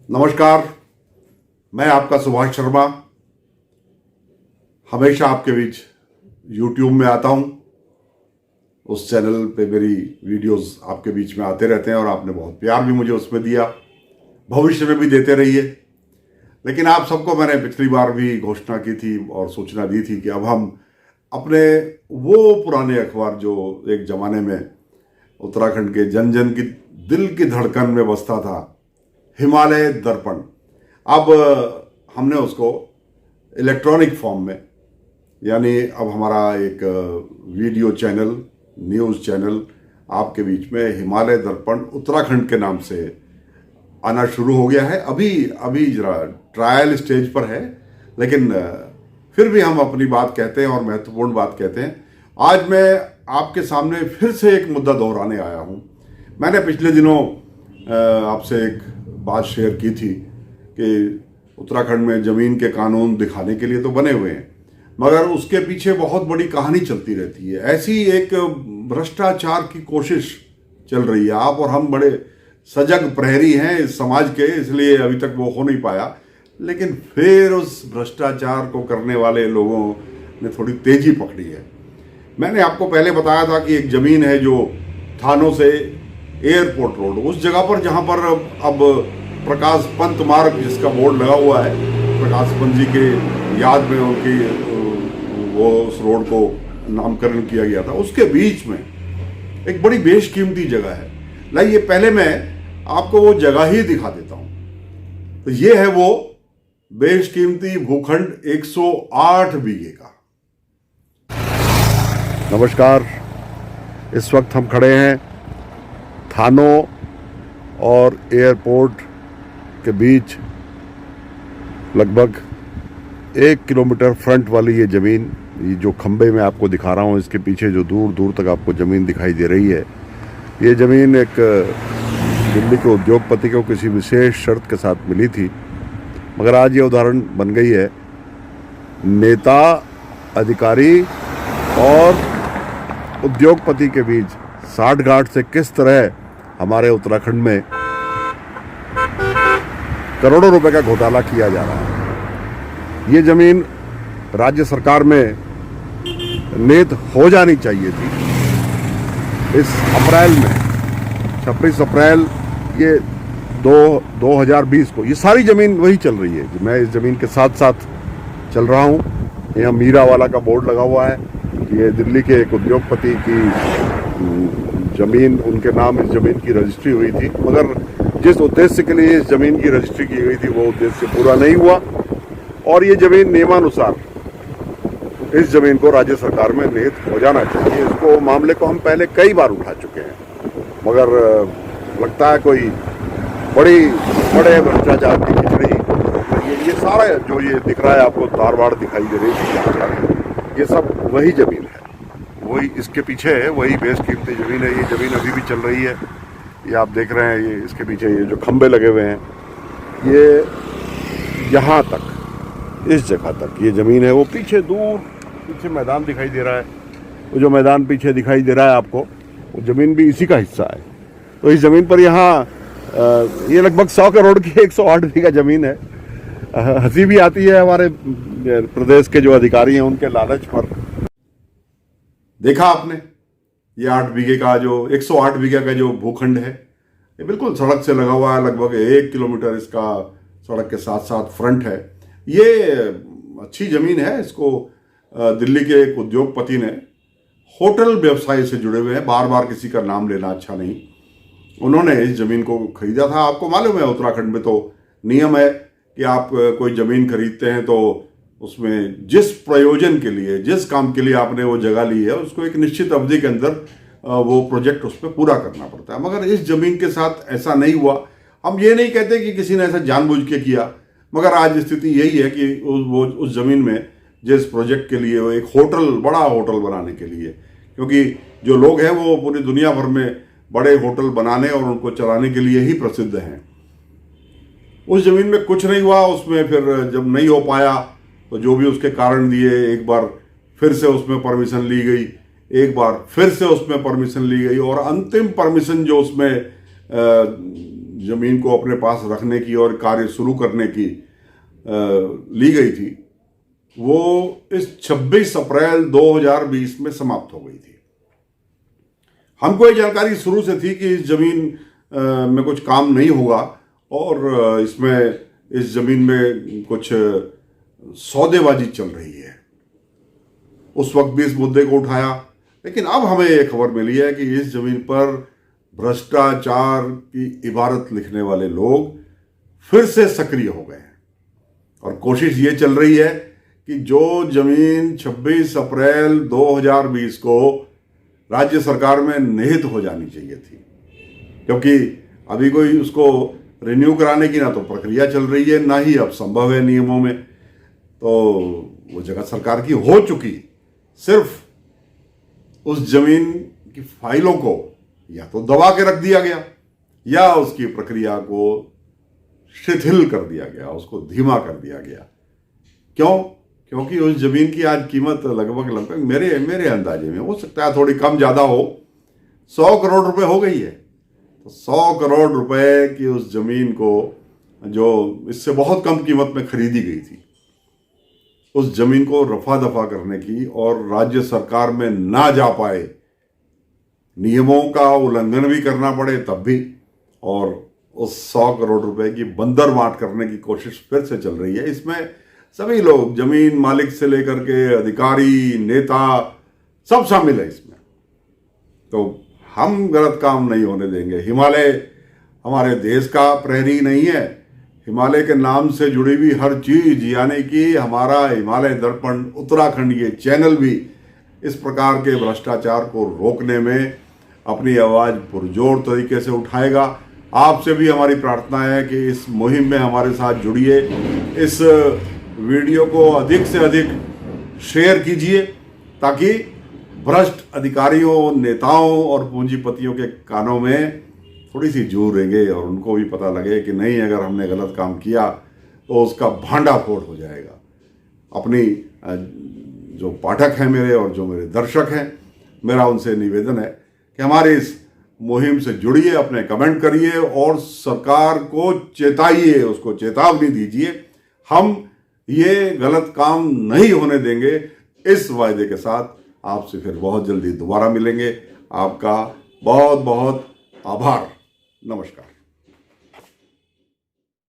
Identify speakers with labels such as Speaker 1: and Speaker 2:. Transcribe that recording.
Speaker 1: नमस्कार। मैं आपका सुभाष शर्मा हमेशा आपके बीच YouTube में आता हूं। उस चैनल पे मेरी वीडियोस आपके बीच में आते रहते हैं और आपने बहुत प्यार भी मुझे उसमें दिया, भविष्य में भी देते रहिए। लेकिन आप सबको मैंने पिछली बार भी घोषणा की थी और सूचना दी थी कि अब हम अपने वो पुराने अखबार जो एक ज़माने में उत्तराखंड के जन जन की दिल की धड़कन में बसता था, हिमालय दर्पण, अब हमने उसको इलेक्ट्रॉनिक फॉर्म में, यानी अब हमारा एक वीडियो चैनल, न्यूज़ चैनल आपके बीच में हिमालय दर्पण उत्तराखंड के नाम से आना शुरू हो गया है। अभी जरा ट्रायल स्टेज पर है, लेकिन फिर भी हम अपनी बात कहते हैं और महत्वपूर्ण बात कहते हैं। आज मैं आपके सामने फिर से एक मुद्दा दोहराने आया हूँ। मैंने पिछले दिनों आपसे एक बात शेयर की थी कि उत्तराखंड में ज़मीन के कानून दिखाने के लिए तो बने हुए हैं, मगर उसके पीछे बहुत बड़ी कहानी चलती रहती है। ऐसी एक भ्रष्टाचार की कोशिश चल रही है। आप और हम बड़े सजग प्रहरी हैं इस समाज के, इसलिए अभी तक वो हो नहीं पाया। लेकिन फिर उस भ्रष्टाचार को करने वाले लोगों ने थोड़ी तेजी पकड़ी है। मैंने आपको पहले बताया था कि एक ज़मीन है जो थानों से एयरपोर्ट रोड, उस जगह पर जहाँ पर अब प्रकाश पंत मार्ग जिसका बोर्ड लगा हुआ है, प्रकाश पंत जी के याद में उनकी वो उस रोड को नामकरण किया गया था, उसके बीच में एक बड़ी बेशकीमती जगह है। लाइए पहले मैं आपको वो जगह ही दिखा देता हूँ। तो ये है वो बेशकीमती भूखंड 108 बीघे का। नमस्कार। इस वक्त हम खड़े हैं थानों और एयरपोर्ट के बीच, लगभग 1 किलोमीटर फ्रंट वाली ये ज़मीन, ये जो खंबे में आपको दिखा रहा हूँ, इसके पीछे जो दूर दूर तक आपको ज़मीन दिखाई दे रही है, ये ज़मीन एक दिल्ली के उद्योगपति को किसी विशेष शर्त के साथ मिली थी। मगर आज ये उदाहरण बन गई है नेता, अधिकारी और उद्योगपति के बीच साठगांठ से किस तरह हमारे उत्तराखंड में करोड़ों रुपए का घोटाला किया जा रहा है। ये ज़मीन राज्य सरकार में नेत हो जानी चाहिए थी इस अप्रैल में, 26 अप्रैल ये 2020 को। ये सारी ज़मीन वही चल रही है। मैं इस ज़मीन के साथ साथ चल रहा हूँ। यहाँ मीरा वाला का बोर्ड लगा हुआ है। ये दिल्ली के एक उद्योगपति की ज़मीन, उनके नाम इस ज़मीन की रजिस्ट्री हुई थी, मगर जिस उद्देश्य के लिए इस ज़मीन की रजिस्ट्री की गई थी वो उद्देश्य पूरा नहीं हुआ और ये ज़मीन नियमानुसार इस ज़मीन को राज्य सरकार में निहित हो जाना चाहिए। इसको मामले को हम पहले कई बार उठा चुके हैं, मगर लगता है कोई बड़े भ्रष्टाचार की खिचड़ी। ये सारा जो ये दिख रहा है आपको, तारवाड़ दिखाई दे रही है, ये सब वही ज़मीन है, वही इसके पीछे है, वही बेशकीमती ज़मीन है। ये ज़मीन अभी भी चल रही है। ये आप देख रहे हैं, ये इसके पीछे ये जो खंबे लगे हुए हैं, ये यहाँ तक, इस जगह तक ये ज़मीन है। वो पीछे दूर पीछे मैदान दिखाई दे रहा है, वो जो मैदान पीछे दिखाई दे रहा है आपको, वो ज़मीन भी इसी का हिस्सा है। तो इस ज़मीन पर यहाँ ये लगभग 100 करोड़ की 108 बीघा ज़मीन है। हंसी भी आती है हमारे प्रदेश के जो अधिकारी हैं उनके लालच पर। देखा आपने, ये 8 बीघे का जो 108 बीघा का जो भूखंड है, ये बिल्कुल सड़क से लगा हुआ है। लगभग 1 किलोमीटर इसका सड़क के साथ साथ फ्रंट है। ये अच्छी ज़मीन है। इसको दिल्ली के एक उद्योगपति ने, होटल व्यवसाय से जुड़े हुए हैं, बार बार किसी का नाम लेना अच्छा नहीं, उन्होंने इस ज़मीन को खरीदा था। आपको मालूम है उत्तराखंड में तो नियम है कि आप कोई ज़मीन खरीदते हैं तो उसमें जिस प्रयोजन के लिए, जिस काम के लिए आपने वो जगह ली है, उसको एक निश्चित अवधि के अंदर वो प्रोजेक्ट उस पर पूरा करना पड़ता है। मगर इस ज़मीन के साथ ऐसा नहीं हुआ। हम ये नहीं कहते कि किसी ने ऐसा जानबूझ के किया, मगर आज स्थिति यही है कि उस ज़मीन में जिस प्रोजेक्ट के लिए, वो एक होटल, बड़ा होटल बनाने के लिए, क्योंकि जो लोग हैं वो पूरी दुनिया भर में बड़े होटल बनाने और उनको चलाने के लिए ही प्रसिद्ध हैं, उस ज़मीन में कुछ नहीं हुआ। उसमें फिर जब नहीं हो पाया तो जो भी उसके कारण दिए, एक बार फिर से उसमें परमिशन ली गई, एक बार फिर से उसमें परमिशन ली गई, और अंतिम परमिशन जो उसमें जमीन को अपने पास रखने की और कार्य शुरू करने की ली गई थी, वो इस 26 अप्रैल 2020 में समाप्त हो गई थी। हमको ये जानकारी शुरू से थी कि इस जमीन में कुछ काम नहीं होगा और इस जमीन में कुछ सौदेबाजी चल रही है। उस वक्त भी इस मुद्दे को उठाया, लेकिन अब हमें ये खबर मिली है कि इस जमीन पर भ्रष्टाचार की इबारत लिखने वाले लोग फिर से सक्रिय हो गए हैं और कोशिश ये चल रही है कि जो जमीन 26 अप्रैल 2020 को राज्य सरकार में निहित हो जानी चाहिए थी, क्योंकि अभी कोई उसको रिन्यू कराने की ना तो प्रक्रिया चल रही है, ना ही अब संभव है नियमों में, तो वो जगह सरकार की हो चुकी, सिर्फ उस जमीन की फाइलों को या तो दबा के रख दिया गया या उसकी प्रक्रिया को शिथिल कर दिया गया, उसको धीमा कर दिया गया। क्यों? क्योंकि उस जमीन की आज कीमत लगभग मेरे अंदाजे में, हो सकता है थोड़ी कम ज्यादा हो, 100 करोड़ रुपए हो गई है। तो 100 करोड़ रुपए की उस जमीन को, जो इससे बहुत कम कीमत में खरीदी गई थी, उस जमीन को रफा दफा करने की और राज्य सरकार में ना जा पाए, नियमों का उल्लंघन भी करना पड़े तब भी, और उस 100 करोड़ रुपए की बंदर बांट करने की कोशिश फिर से चल रही है। इसमें सभी लोग, जमीन मालिक से लेकर के अधिकारी, नेता, सब शामिल है इसमें। तो हम गलत काम नहीं होने देंगे। हिमालय हमारे देश का प्रहरी नहीं है, हिमालय के नाम से जुड़ी हुई हर चीज, यानी कि हमारा हिमालय दर्पण उत्तराखंड ये चैनल भी इस प्रकार के भ्रष्टाचार को रोकने में अपनी आवाज पुरजोर तरीके से उठाएगा। आपसे भी हमारी प्रार्थना है कि इस मुहिम में हमारे साथ जुड़िए, इस वीडियो को अधिक से अधिक शेयर कीजिए, ताकि भ्रष्ट अधिकारियों, नेताओं और पूंजीपतियों के कानों में थोड़ी सी जू रेंगे और उनको भी पता लगे कि नहीं, अगर हमने गलत काम किया तो उसका भांडा फोड़ हो जाएगा। अपनी जो पाठक हैं मेरे और जो मेरे दर्शक हैं, मेरा उनसे निवेदन है कि हमारे इस मुहिम से जुड़िए, अपने कमेंट करिए और सरकार को चेताइए, उसको चेतावनी दीजिए। हम ये गलत काम नहीं होने देंगे, इस वायदे के साथ आपसे फिर बहुत जल्दी दोबारा मिलेंगे। आपका बहुत बहुत आभार। नमस्कार।